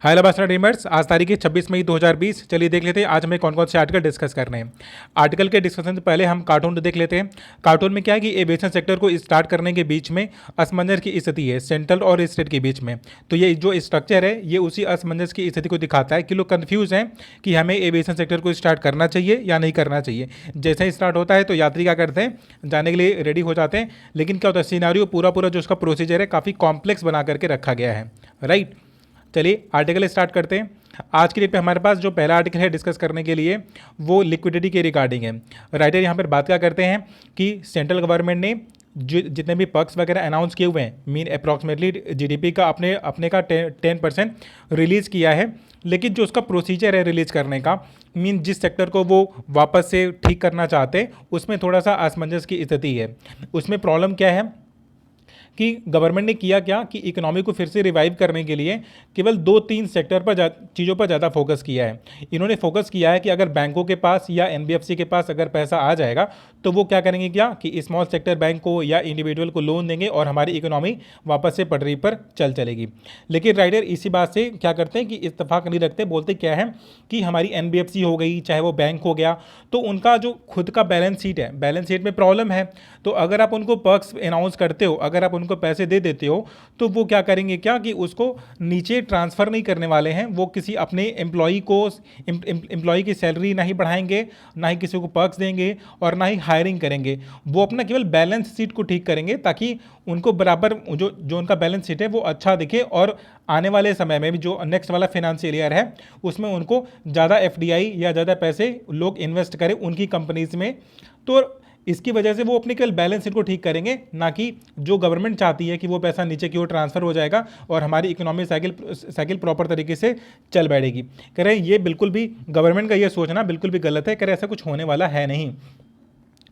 Hello bastard dreamers, आज तारीख है 26 मई 2020। चलिए देख लेते हैं आज हमें कौन कौन से आर्टिकल डिस्कस करने हैं। आर्टिकल के डिस्कशन से पहले हम कार्टून देख लेते हैं। कार्टून में क्या है कि एविएशन सेक्टर को स्टार्ट करने के बीच में असमंजस की स्थिति है सेंट्रल और स्टेट के बीच में। तो ये जो स्ट्रक्चर है ये उसी असमंजस की स्थिति को दिखाता है कि लोग कन्फ्यूज हैं कि हमें एविएशन सेक्टर को स्टार्ट करना चाहिए या नहीं करना चाहिए। जैसे ही स्टार्ट होता है तो यात्री क्या करते हैं, जाने के लिए रेडी हो जाते हैं, लेकिन क्या होता है सिनेरियो पूरा पूरा जो उसका प्रोसीजर है काफ़ी कॉम्प्लेक्स बना करके रखा गया है। राइट, चलिए आर्टिकल स्टार्ट करते हैं। आज की डेट पे हमारे पास जो पहला आर्टिकल है डिस्कस करने के लिए वो लिक्विडिटी के रिगार्डिंग है। राइटर यहाँ पर बात क्या करते हैं कि सेंट्रल गवर्नमेंट ने जितने भी पर्क्स वगैरह अनाउंस किए हुए हैं, मीन अप्रॉक्सीमेटली जीडीपी का अपने का 10% रिलीज़ किया है, लेकिन जो उसका प्रोसीजर है रिलीज करने का, मीन जिस सेक्टर को वो वापस से ठीक करना चाहते हैं उसमें थोड़ा सा असमंजस की स्थिति है। उसमें प्रॉब्लम क्या है कि गवर्नमेंट ने किया क्या कि इकोनॉमी को फिर से रिवाइव करने के लिए केवल 2-3 सेक्टर पर चीज़ों पर ज़्यादा फोकस किया है। इन्होंने फोकस किया है कि अगर बैंकों के पास या एनबीएफसी के पास अगर पैसा आ जाएगा तो वो क्या करेंगे, क्या कि स्मॉल सेक्टर बैंक को या इंडिविजुअल को लोन देंगे और हमारी इकोनॉमी वापस से पटरी पर चलेगी। लेकिन राइडर इसी बात से क्या करते हैं कि इत्तेफाक नहीं रखते, बोलते क्या है कि हमारी एनबीएफसी हो गई चाहे वो बैंक हो गया, तो उनका जो खुद का बैलेंस शीट है, बैलेंस शीट में प्रॉब्लम है। तो अगर आप उनको पर्क्स अनाउंस करते हो, अगर आप उनको पैसे दे देते हो, तो वो क्या करेंगे, क्या कि उसको नीचे ट्रांसफ़र नहीं करने वाले हैं। वो किसी अपने एम्प्लॉई की सैलरी ना ही बढ़ाएंगे, ना ही किसी को पर्क्स देंगे और ना ही हायरिंग करेंगे। वो अपना केवल बैलेंस शीट को ठीक करेंगे ताकि उनको बराबर जो उनका बैलेंस शीट है वो अच्छा दिखे और आने वाले समय में भी जो नेक्स्ट वाला फाइनेंशियल ईयर है उसमें उनको ज़्यादा एफडीआई या ज़्यादा पैसे लोग इन्वेस्ट करें उनकी कंपनीज में। तो इसकी वजह से वो अपने केवल बैलेंस शीट को ठीक करेंगे, ना कि जो गवर्नमेंट चाहती है कि वो पैसा नीचे की ओर ट्रांसफ़र हो जाएगा और हमारी इकोनॉमिक साइकिल प्रॉपर तरीके से चल बैठेगी। कह रहे हैं ये बिल्कुल भी गवर्नमेंट का ये सोचना बिल्कुल भी गलत है। कह रहे ऐसा कुछ होने वाला है नहीं।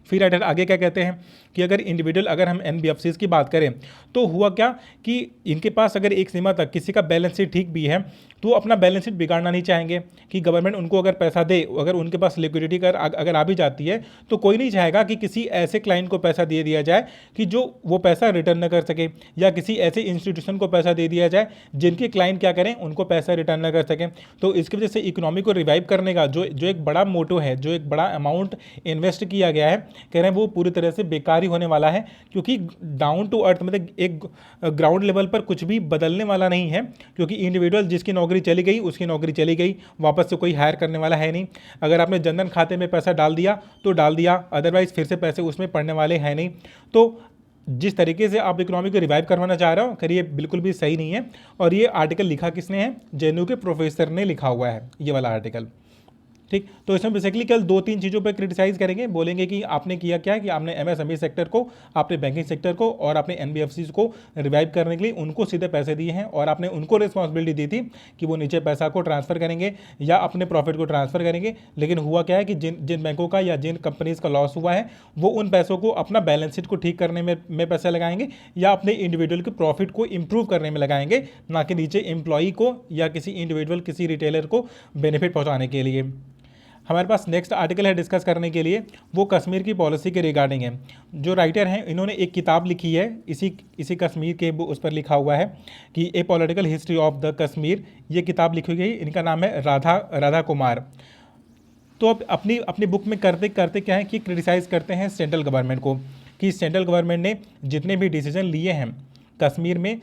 फिर राइटर आगे क्या कहते हैं कि अगर इंडिविजुअल, अगर हम एनबीएफसीज की बात करें तो हुआ क्या कि इनके पास अगर एक सीमा तक किसी का बैलेंस शीट ठीक भी है तो वो अपना बैलेंस शीट बिगाड़ना नहीं चाहेंगे कि गवर्नमेंट उनको अगर पैसा दे, अगर उनके पास लिक्विडिटी अगर आ भी जाती है तो कोई नहीं चाहेगा कि किसी ऐसे क्लाइंट को पैसा दे दिया जाए कि जो वो पैसा रिटर्न न कर सके, या किसी ऐसे इंस्टीट्यूशन को पैसा दे दिया जाए जिनके क्लाइंट क्या करें, उनको पैसा रिटर्न न कर सकें। तो इसकी वजह से इकोनॉमी को रिवाइव करने का जो एक बड़ा मोटो है, जो एक बड़ा अमाउंट इन्वेस्ट किया गया है, कह रहे हैं वो पूरी तरह से बेकार ही होने वाला है। क्योंकि डाउन टू अर्थ मतलब एक ग्राउंड लेवल पर कुछ भी बदलने वाला नहीं है, क्योंकि इंडिविजुअल जिसकी नौकरी चली गई उसकी नौकरी चली गई, वापस से कोई हायर करने वाला है नहीं। अगर आपने जनधन खाते में पैसा डाल दिया तो डाल दिया, अदरवाइज फिर से पैसे उसमें पड़ने वाले हैं नहीं। तो जिस तरीके से आप इकोनॉमी को रिवाइव करवाना चाह रहे हो, करिए बिल्कुल भी सही नहीं है। और ये आर्टिकल लिखा किसने है, जेएनयू के प्रोफेसर ने लिखा हुआ है ये वाला आर्टिकल। ठीक, तो इसमें बेसिकली केवल 2-3 चीज़ों पर क्रिटिसाइज करेंगे, बोलेंगे कि आपने किया क्या है कि आपने एमएसएमई सेक्टर को, आपने बैंकिंग सेक्टर को और आपने एनबीएफसी को रिवाइव करने के लिए उनको सीधे पैसे दिए हैं और आपने उनको रिस्पॉन्सिबिलिटी दी थी कि वो नीचे पैसा को ट्रांसफ़र करेंगे या अपने प्रॉफिट को ट्रांसफ़र करेंगे। लेकिन हुआ क्या है कि जिन बैंकों का या जिन कंपनीज़ का लॉस हुआ है वो उन पैसों को अपना बैलेंस शीट को ठीक करने में पैसे लगाएंगे या अपने इंडिविजुअल के प्रॉफिट को इंप्रूव करने में लगाएंगे, ना कि नीचे एम्प्लॉई को या किसी इंडिविजुअल, किसी रिटेलर को बेनिफिट पहुँचाने के लिए। हमारे पास नेक्स्ट आर्टिकल है डिस्कस करने के लिए, वो कश्मीर की पॉलिसी के रिगार्डिंग है। जो राइटर हैं इन्होंने एक किताब लिखी है इसी कश्मीर के, उस पर लिखा हुआ है कि a political history of the Kashmir. ये किताब लिखी गई, इनका नाम है राधा कुमार। तो अब अपनी बुक में करते करते क्या है कि क्रिटिसाइज़ करते हैं सेंट्रल गवर्नमेंट को कि सेंट्रल गवर्नमेंट ने जितने भी डिसीजन लिए हैं कश्मीर में,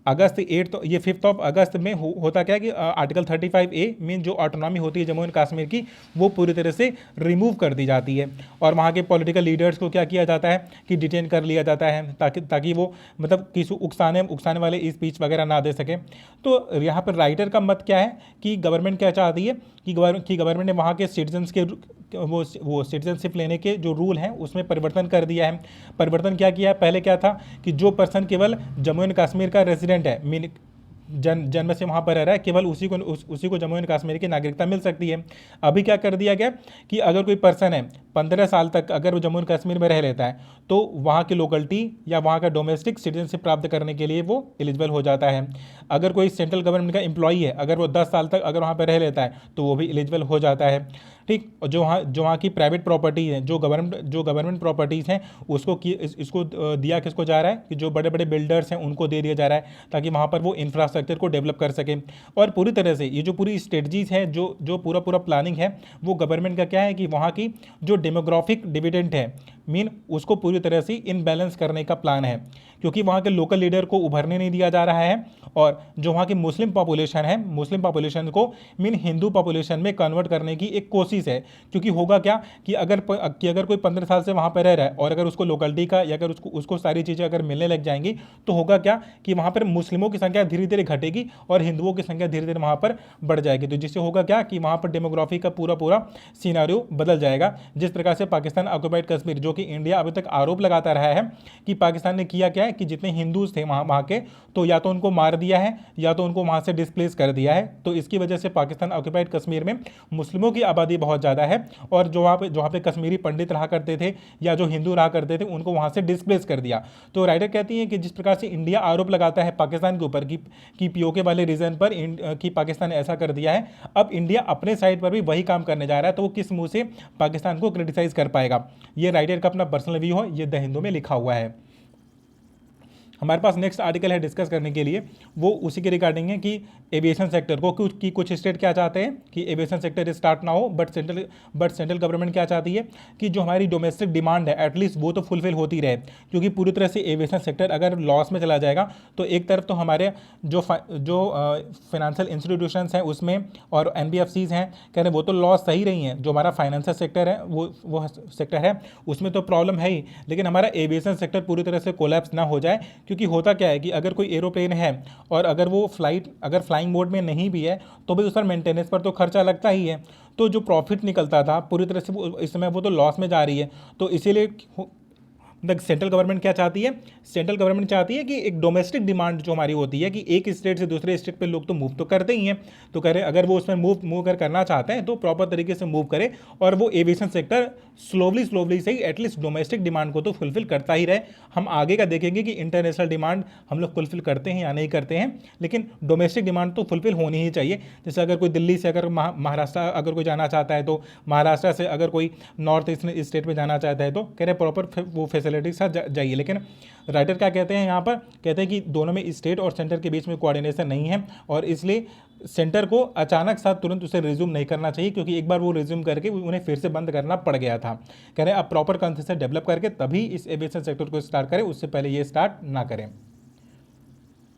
अगस्त 8 तो ये 5 अगस्त में होता क्या है कि आर्टिकल 35A मीन जो ऑटोनॉमी होती है जम्मू एंड कश्मीर की वो पूरी तरह से रिमूव कर दी जाती है और वहाँ के पॉलिटिकल लीडर्स को क्या किया जाता है कि डिटेन कर लिया जाता है ताकि वो मतलब किसी उकसाने वाले स्पीच वगैरह ना दे सके। तो यहाँ पर राइटर का मत क्या है कि गवर्नमेंट क्या चाहती है कि गवर्नमेंट ने वहाँ के सिटीजन्स के वो सिटीजनशिप लेने के जो रूल हैं उसमें परिवर्तन कर दिया है। परिवर्तन क्या किया है, पहले क्या था कि जो पर्सन केवल जम्मू एंड कश्मीर का रेजिडेंट है, मीन जन्म से वहाँ पर रह रहा है, केवल उसी को जम्मू एंड कश्मीर की नागरिकता मिल सकती है। अभी क्या कर दिया गया कि अगर कोई पर्सन है 15 साल तक अगर वो जम्मू एंड कश्मीर में रह लेता है तो वहाँ की लोकलिटी या वहाँ का डोमेस्टिक सिटीजनशिप प्राप्त करने के लिए वो एलिजिबल हो जाता है। अगर कोई सेंट्रल गवर्नमेंट का एम्प्लॉई है, अगर वो 10 साल तक अगर वहाँ पर रह लेता है तो वो भी एलिजिबल हो जाता है। ठीक, और जो वहाँ की प्राइवेट प्रॉपर्टी है, जो गवर्नमेंट प्रॉपर्टीज़ हैं इसको दिया किसको जा रहा है कि जो बड़े बड़े बिल्डर्स हैं उनको दे दिया जा रहा है ताकि वहाँ पर वो इंफ्रास्ट्रक्चर इंफ्रास्ट्रक्चर को डेवलप कर सके। और पूरी तरह से ये जो पूरी स्ट्रेटजीज है, जो पूरा पूरा प्लानिंग है, वो गवर्नमेंट का क्या है कि वहाँ की जो डेमोग्राफिक डिविडेंड है मीन उसको पूरी तरह से इनबैलेंस करने का प्लान है, क्योंकि वहाँ के लोकल लीडर को उभरने नहीं दिया जा रहा है। और जो वहाँ की मुस्लिम पॉपुलेशन है, मुस्लिम पॉपुलेशन को मीन हिंदू पॉपुलेशन में कन्वर्ट करने की एक कोशिश है। क्योंकि होगा क्या कि अगर कोई 15 साल से वहाँ पर रह रहा है और अगर उसको लोकलिटी का या अगर उसको सारी चीज़ें अगर मिलने लग जाएंगी तो होगा क्या कि वहाँ पर मुस्लिमों की संख्या धीरे धीरे घटेगी और हिंदुओं की संख्या धीरे धीरे वहाँ पर बढ़ जाएगी। तो जिससे होगा क्या कि वहाँ पर डेमोग्राफी का पूरा पूरा सिनारियो बदल जाएगा। जिस प्रकार से पाकिस्तान ऑक्युपाइड कश्मीर, जो कि इंडिया अभी तक आरोप लगाता रहा है कि पाकिस्तान ने किया क्या है कि जितने हिंदूज थे वहाँ के, तो या तो उनको मार दिया है या तो उनको वहाँ से डिस्प्लेस कर दिया है। तो इसकी वजह से पाकिस्तान ऑक्युपाइड कश्मीर में मुस्लिमों की आबादी बहुत ज़्यादा है और जो वहाँ पे कश्मीरी पंडित रहा करते थे या जो हिंदू रहा करते थे उनको वहाँ से डिस्प्लेस कर दिया। तो राइटर कहती है कि जिस प्रकार से इंडिया आरोप लगाता है पाकिस्तान के ऊपर कि पीओके वाले रीजन पर कि पाकिस्तान ने ऐसा कर दिया है, अब इंडिया अपने साइड पर भी वही काम करने जा रहा है, तो वो किस मुंह से पाकिस्तान को क्रिटिसाइज कर पाएगा। ये राइटर का अपना पर्सनल व्यू है, ये द हिंदू में लिखा हुआ है। हमारे पास नेक्स्ट आर्टिकल है डिस्कस करने के लिए, वो उसी के रिगार्डिंग है कि एविएशन सेक्टर को कुछ स्टेट क्या चाहते हैं कि एविएशन सेक्टर स्टार्ट ना हो, बट सेंट्रल गवर्नमेंट क्या चाहती है कि जो हमारी डोमेस्टिक डिमांड है एटलीस्ट वो तो फुलफिल होती रहे। क्योंकि पूरी तरह से एविएशन सेक्टर अगर लॉस में चला जाएगा तो एक तरफ तो हमारे जो फाइनेंशियल इंस्टीट्यूशंस हैं उसमें और NBFCs हैं कह रहे वो तो लॉस सही रही हैं, जो हमारा फाइनेंशियल सेक्टर है वो सेक्टर है उसमें तो प्रॉब्लम है ही, लेकिन हमारा एविएशन सेक्टर पूरी तरह से कोलैप्स ना हो जाए। क्योंकि होता क्या है कि अगर कोई एरोप्लेन है और अगर वो अगर फ्लाइंग मोड में नहीं भी है तो भी उस पर मेंटेनेंस पर तो खर्चा लगता ही है। तो जो प्रॉफिट निकलता था पूरी तरह से वो इस समय वो तो लॉस में जा रही है। तो इसीलिए सेंट्रल गवर्नमेंट क्या चाहती है, सेंट्रल गवर्नमेंट चाहती है कि एक डोमेस्टिक डिमांड जो हमारी होती है कि एक स्टेट से दूसरे स्टेट पे लोग तो मूव तो करते ही हैं, तो कह रहे अगर वो उसमें मूव करना चाहते हैं तो प्रॉपर तरीके से मूव करें और वो एविएशन सेक्टर स्लोवली से ही एटलीस्ट डोमेस्टिक डिमांड को तो फुलफिल करता ही रहे। हम आगे का देखेंगे कि इंटरनेशनल डिमांड हम लोग फुलफिल करते हैं या नहीं करते हैं, लेकिन डोमेस्टिक डिमांड तो फुलफिल होनी ही चाहिए। जैसे अगर कोई दिल्ली से अगर महाराष्ट्र अगर कोई जाना चाहता है तो महाराष्ट्र से अगर कोई नॉर्थ ईस्ट स्टेट में जाना चाहता है तो कह रहे प्रॉपर वो फैसिलिटी साथ जाइए। लेकिन राइटर क्या कहते हैं यहाँ पर, कहते हैं कि दोनों में स्टेट और सेंटर के बीच में कोऑर्डिनेशन नहीं है और इसलिए सेंटर को अचानक साथ तुरंत उसे रिज्यूम नहीं करना चाहिए, क्योंकि एक बार वो रिज्यूम करके उन्हें फिर से बंद करना पड़ गया था। कह रहे हैं अब प्रॉपर कंसेप्ट डेवलप करके तभी इस एविएशन सेक्टर को स्टार्ट करें, उससे पहले ये स्टार्ट ना करें।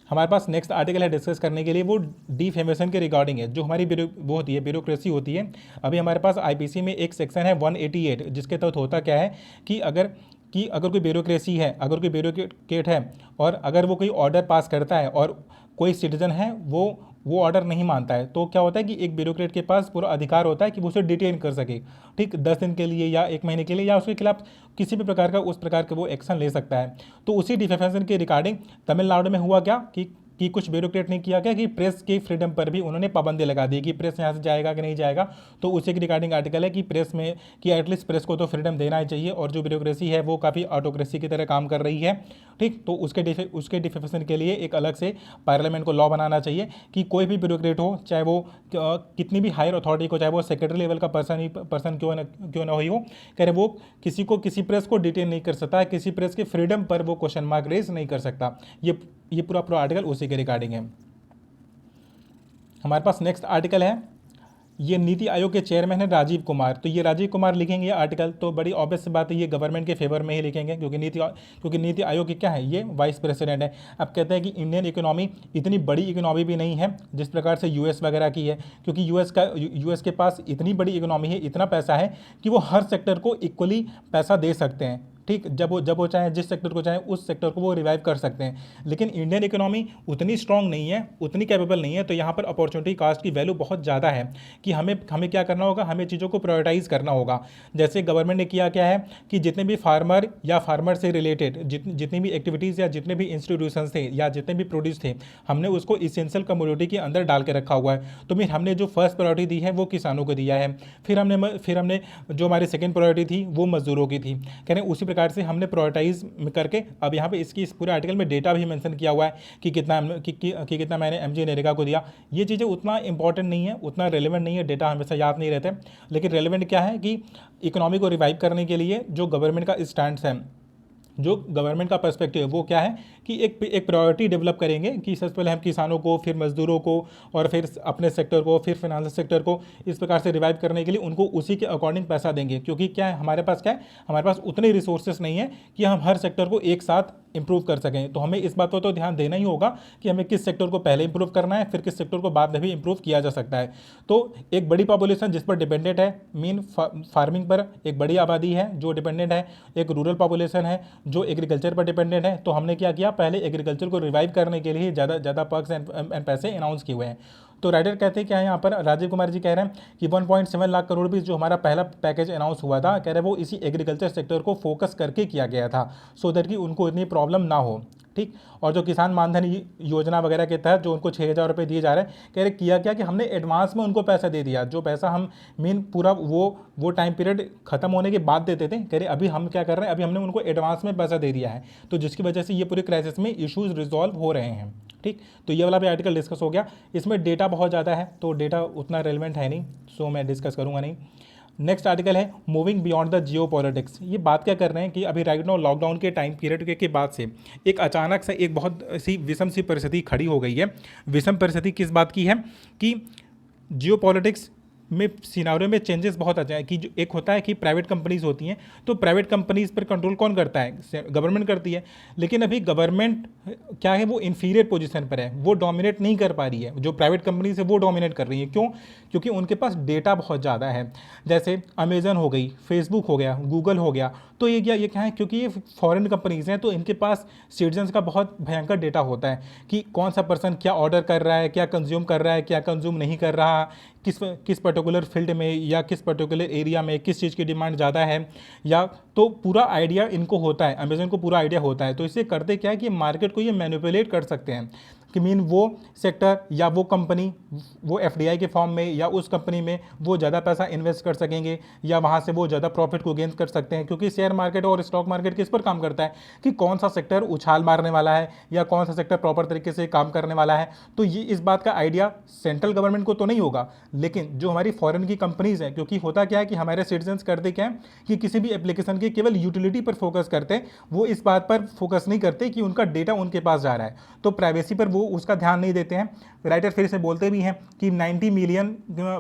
हमारे पास नेक्स्ट आर्टिकल है डिस्कस करने के लिए, वो डिफेमेशन के रिगार्डिंग है। जो हमारी वो होती है ब्यूरोक्रेसी होती है, अभी हमारे पास IPC में एक सेक्शन है 188 जिसके तहत होता क्या है कि अगर कोई ब्यूरोक्रेसी है, अगर कोई ब्यूरोक्रेट है और अगर वो कोई ऑर्डर पास करता है और कोई सिटीजन है वो ऑर्डर नहीं मानता है, तो क्या होता है कि एक ब्यूरोक्रेट के पास पूरा अधिकार होता है कि वो उसे डिटेन कर सके, ठीक 10 दिन के लिए या 1 महीने के लिए, या उसके खिलाफ किसी भी प्रकार का उस प्रकार का वो एक्शन ले सकता है। तो उसी डिफेमेशन के रिगार्डिंग तमिलनाडु में हुआ क्या कि कुछ ब्यूरोक्रेट ने किया क्या कि प्रेस की फ्रीडम पर भी उन्होंने पाबंदी लगा दी कि प्रेस यहाँ से जाएगा कि नहीं जाएगा। तो उसी के रिगार्डिंग आर्टिकल है कि प्रेस में कि एटलीस्ट प्रेस को तो फ्रीडम देना ही चाहिए और जो ब्यूरोक्रेसी है वो काफ़ी ऑटोक्रेसी की तरह काम कर रही है, ठीक। तो उसके डिफेमेशन के लिए एक अलग से पार्लियामेंट को लॉ बनाना चाहिए कि कोई भी ब्यूरोक्रेट हो, चाहे वो कितनी भी हायर अथॉरिटी को, चाहे वो सेक्रेटरी लेवल का पर्सन क्यों ना हो, कह रहे वो किसी प्रेस को डिटेन नहीं कर सकता, किसी प्रेस के फ्रीडम पर वो क्वेश्चन मार्क रेज नहीं कर सकता। ये पूरा आर्टिकल उसी के रिगार्डिंग है। हमारे पास नेक्स्ट आर्टिकल है, ये नीति आयोग के चेयरमैन है राजीव कुमार। तो ये राजीव कुमार लिखेंगे ये आर्टिकल, तो बड़ी ऑब्वियस बात है ये गवर्नमेंट के फेवर में ही लिखेंगे, क्योंकि नीति आयोग के क्या है, ये वाइस प्रेसिडेंट है। अब कहते हैं कि इंडियन इकोनॉमी इतनी बड़ी इकोनॉमी भी नहीं है जिस प्रकार से US वगैरह की है, क्योंकि US के पास इतनी बड़ी इकोनॉमी है, इतना पैसा है कि वो हर सेक्टर को इक्वली पैसा दे सकते हैं, ठीक। जब वो चाहे जिस सेक्टर को चाहे उस सेक्टर को वो रिवाइव कर सकते हैं। लेकिन इंडियन इकोनॉमी उतनी स्ट्रांग नहीं है, उतनी कैपेबल नहीं है, तो यहाँ पर अपॉर्चुनिटी कास्ट की वैल्यू बहुत ज़्यादा है कि हमें क्या करना होगा, हमें चीज़ों को प्रायोरिटाइज करना होगा। जैसे गवर्नमेंट ने किया क्या है कि जितने भी फार्मर या फार्मर से रिलेटेड जितनी भी एक्टिविटीज़ या जितने भी इंस्टीट्यूशंस थे या जितने भी प्रोड्यूस थे, हमने उसको इसेंशियल कमोडिटी के अंदर डाल के रखा हुआ है। तो फिर हमने जो फर्स्ट प्रायोरिटी दी है वो किसानों को दिया है, फिर हमने जो हमारी सेकेंड प्रायोरिटी थी वो मजदूरों की थी। कह रहे उसी प्रकार से हमने प्रायोरिटाइज करके अब यहाँ पे इस पूरे आर्टिकल में डेटा भी मेंशन किया हुआ है कि कितना मैंने MG नरेगा को दिया। ये चीज़ें उतना इंपॉर्टेंट नहीं है, उतना रेलेवेंट नहीं है, डेटा हमेशा याद नहीं रहते, लेकिन रेलेवेंट क्या है कि इकोनॉमी को रिवाइव करने के लिए जो गवर्नमेंट का स्टैंड है, जो गवर्नमेंट का पर्सपेक्टिव है वो क्या है कि एक प्रायोरिटी डेवलप करेंगे कि सबसे पहले हम किसानों को, फिर मजदूरों को, और फिर अपने सेक्टर को, फिर फाइनेंशियल सेक्टर को इस प्रकार से रिवाइव करने के लिए उनको उसी के अकॉर्डिंग पैसा देंगे। क्योंकि क्या है, हमारे पास क्या है, हमारे पास उतने रिसोर्सेस नहीं है कि हम हर सेक्टर को एक साथ इंप्रूव कर सकें। तो हमें इस बात पर तो ध्यान देना ही होगा कि हमें किस सेक्टर को पहले इंप्रूव करना है, फिर किस सेक्टर को बाद में भी इंप्रूव किया जा सकता है। तो एक बड़ी पॉपुलेशन जिस पर डिपेंडेंट है, मीन फार्मिंग पर एक बड़ी आबादी है जो डिपेंडेंट है, एक रूरल पॉपुलेशन है जो एग्रीकल्चर पर डिपेंडेंट है। तो हमने क्या किया, पहले एग्रीकल्चर को रिवाइव करने के लिए ज़्यादा पर्क्स एंड पैसे अनाउंस किए हुए हैं। तो राइटर कहते हैं क्या है, यहाँ पर राजीव कुमार जी कह रहे हैं कि 1.7 लाख करोड़ रुपये जो हमारा पहला पैकेज अनाउंस हुआ था, कह रहे हैं वो इसी एग्रीकल्चर सेक्टर को फोकस करके किया गया था, सो दैट कि उनको इतनी प्रॉब्लम ना हो। ठीक, और जो किसान मानधन योजना वगैरह के तहत जो उनको 6,000 रुपये दिए जा रहे हैं, कह रहे किया क्या कि हमने एडवांस में उनको पैसा दे दिया। जो पैसा हम मीन पूरा वो टाइम पीरियड खत्म होने के बाद देते थे, कह रहे अभी हम क्या कर रहे हैं, अभी हमने उनको एडवांस में पैसा दे दिया है। तो जिसकी वजह से ये पूरे क्राइसिस में इश्यूज रिजॉल्व हो रहे हैं। ठीक, तो ये वाला भी आर्टिकल डिस्कस हो गया। इसमें डेटा बहुत ज़्यादा है तो डेटा उतना रेलिवेंट है नहीं, सो मैं डिस्कस करूँगा नहीं। नेक्स्ट आर्टिकल है moving beyond the Jio politics. ये बात क्या कर रहे हैं कि अभी राइट नाउ लॉकडाउन के टाइम पीरियड के बाद से एक अचानक से एक बहुत सी विषम सी परिस्थिति खड़ी हो गई है। विषम परिस्थिति किस बात की है कि जियो पॉलिटिक्स में सिनारियो में चेंजेस बहुत आ जाए कि जो एक होता है कि प्राइवेट कंपनीज होती हैं, तो प्राइवेट कंपनीज पर कंट्रोल कौन करता है, गवर्नमेंट करती है। लेकिन अभी गवर्नमेंट क्या है, वो इन्फीरियर पोजीशन पर है, वो डोमिनेट नहीं कर पा रही है। जो प्राइवेट कंपनीज है वो डोमिनेट कर रही है। क्यों? क्योंकि उनके पास डेटा बहुत ज़्यादा है। जैसे अमेजन हो गई, फेसबुक हो गया, गूगल हो गया। तो ये क्या है, क्योंकि ये फॉरेन कंपनीज हैं तो इनके पास सिटीजन्स का बहुत भयंकर डेटा होता है कि कौन सा पर्सन क्या ऑर्डर कर रहा है, क्या कंज्यूम कर रहा है, क्या कंज्यूम नहीं कर रहा, किस पर्टिकुलर फील्ड में या किस पर्टिकुलर एरिया में किस चीज़ की डिमांड ज़्यादा है, या तो पूरा आइडिया इनको होता है, अमेजन को पूरा आइडिया होता है। तो इसे करते क्या है कि मार्केट को ये मैनिपुलेट कर सकते हैं कि मीन वो सेक्टर या वो कंपनी वो एफडीआई के फॉर्म में या उस कंपनी में वो ज़्यादा पैसा इन्वेस्ट कर सकेंगे या वहाँ से वो ज़्यादा प्रॉफिट को गेन कर सकते हैं। क्योंकि शेयर मार्केट और स्टॉक मार्केट किस पर काम करता है कि कौन सा सेक्टर उछाल मारने वाला है या कौन सा सेक्टर प्रॉपर तरीके से काम करने वाला है। तो ये इस बात का आइडिया सेंट्रल गवर्नमेंट को तो नहीं होगा, लेकिन जो हमारी फॉरेन की कंपनीज हैं, क्योंकि होता क्या है कि हमारे सिटीजन्स करते क्या है कि किसी भी एप्लीकेशन के केवल यूटिलिटी पर फोकस करते हैं, वो इस बात पर फोकस नहीं करते कि उनका डेटा उनके पास जा रहा है। तो प्राइवेसी पर वो उसका ध्यान नहीं देते हैं। राइटर फिर से बोलते भी हैं कि 90 मिलियन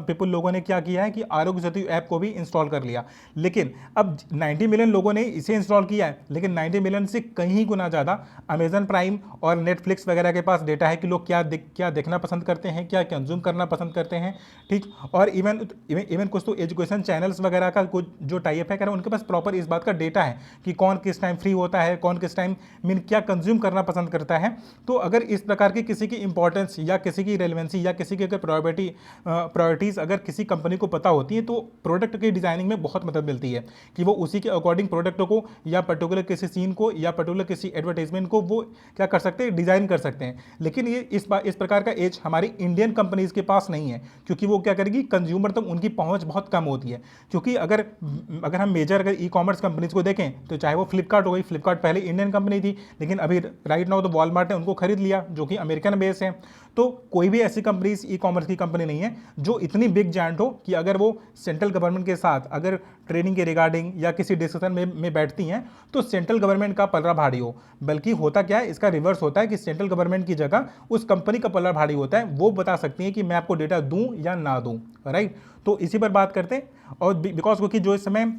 पीपल लोगों ने क्या किया है कि आरोग्य सेतु ऐप को भी इंस्टॉल कर लिया। लेकिन अब 90 मिलियन लोगों ने इसे इंस्टॉल किया है, लेकिन 90 मिलियन से कहीं गुना ज़्यादा अमेजन प्राइम और नेटफ्लिक्स वगैरह के पास डेटा है कि लोग क्या देखना पसंद करते हैं, क्या कंज्यूम करना पसंद करते हैं। ठीक, और इवन कुछ तो एजुकेशन चैनल्स वगैरह का कुछ जो टाइप है, कह रहे हैं उनके पास प्रॉपर इस बात का डेटा है कि कौन किस टाइम फ्री होता है, कौन किस टाइम क्या कंज्यूम करना पसंद करता है। तो अगर इस प्रकार की किसी की इंपॉर्टेंस या किसी की रेलेवेंसी या किसी की अगर प्रायोरिटीज़ अगर किसी कंपनी को पता होती है, तो प्रोडक्ट की डिज़ाइनिंग में बहुत मदद मिलती है कि वो उसी के अकॉर्डिंग प्रोडक्ट को या पर्टिकुलर किसी सीन को या पर्टिकुलर किसी एडवर्टाइजमेंट को वो क्या कर सकते हैं, डिज़ाइन कर सकते हैं। लेकिन ये इस प्रकार का एज हमारी इंडियन कंपनीज़ के पास नहीं है, क्योंकि वो क्या करेगी, कंज्यूमर तक उनकी पहुँच बहुत कम होती है। क्योंकि अगर हम मेजर अगर ई कॉमर्स कंपनीज़ को देखें, तो चाहे वो फ्लिपकार्ट हो गई, फ्लिपकार्ट पहले इंडियन कंपनी थी, लेकिन अभी राइट नाउ तो वॉलमार्ट ने उनको खरीद लिया जो कि अमेरिकन बेस है। तो कोई भी ऐसी कंपनीज ई कॉमर्स की कंपनी नहीं है जो इतनी बिग जायंट हो कि अगर वो सेंट्रल गवर्नमेंट के साथ अगर ट्रेडिंग के रिगार्डिंग या किसी डिस्कशन में बैठती हैं तो सेंट्रल गवर्नमेंट का पलड़ा भारी हो। बल्कि होता क्या है, इसका रिवर्स होता है कि सेंट्रल गवर्नमेंट की जगह उस कंपनी का पलड़ा भारी होता है। वो बता सकती है कि मैं आपको डेटा दूं या ना दूं, राइट। तो इसी पर बात करते हैं। और बिकॉज क्योंकि जो इस समय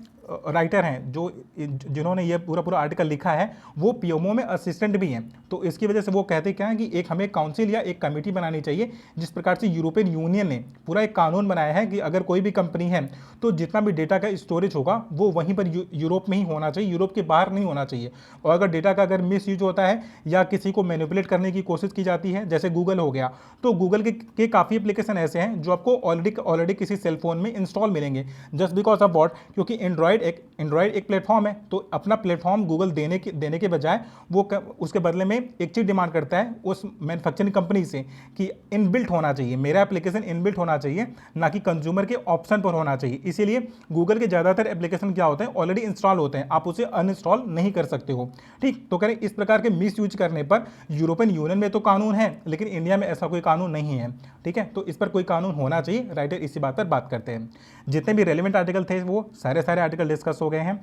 राइटर हैं जिन्होंने ये पूरा आर्टिकल लिखा है वो पीएमओ में असिस्टेंट भी हैं, तो इसकी वजह से वो कहते क्या है कि एक हमें काउंसिल या एक कमेटी बनानी चाहिए, जिस प्रकार से यूरोपियन यूनियन ने पूरा एक कानून बनाया है कि अगर कोई भी कंपनी है तो जितना भी डेटा का स्टोरेज होगा वो वहीं पर यूरोप में ही होना चाहिए, यूरोप के बाहर नहीं होना चाहिए। और अगर डेटा का अगर मिस यूज होता है या किसी को मैनिपुलेट करने की कोशिश की जाती है, जैसे गूगल हो गया, तो गूगल के काफ़ी एप्लीकेशन ऐसे हैं जो आपको ऑलरेडी किसी सेलफोन में इंस्टॉल मिलेंगे, जस्ट बिकॉज ऑफ वॉट, क्योंकि एंड्रॉयड एक प्लेटफॉर्म है। तो अपना प्लेटफॉर्म गूगल देने के बजाय वो उसके बदले में एक चीज़ डिमांड करता है उस मैन्युफैक्चरिंग कंपनी से कि इनबिल्ट होना चाहिए, मेरा एप्लीकेशन इनबिल्ट होना चाहिए, ना कि कंज्यूमर के ऑप्शन पर होना चाहिए। इसीलिए गूगल के ज़्यादातर एप्लीकेशन क्या होते हैं, ऑलरेडी इंस्टॉल होते हैं, आप उसे अनइंस्टॉल नहीं कर सकते हो। ठीक, तो करें इस प्रकार के मिस यूज करने पर यूरोपियन यूनियन में तो कानून है, लेकिन इंडिया में ऐसा कोई कानून नहीं है। ठीक है, तो इस पर कोई कानून होना चाहिए। राइटर इसी बात पर बात करते हैं। जितने भी रेलिवेंट आर्टिकल थे वो सारे आर्टिकल डिस्कस हो गए हैं।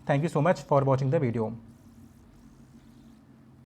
Thank you so much for watching the video.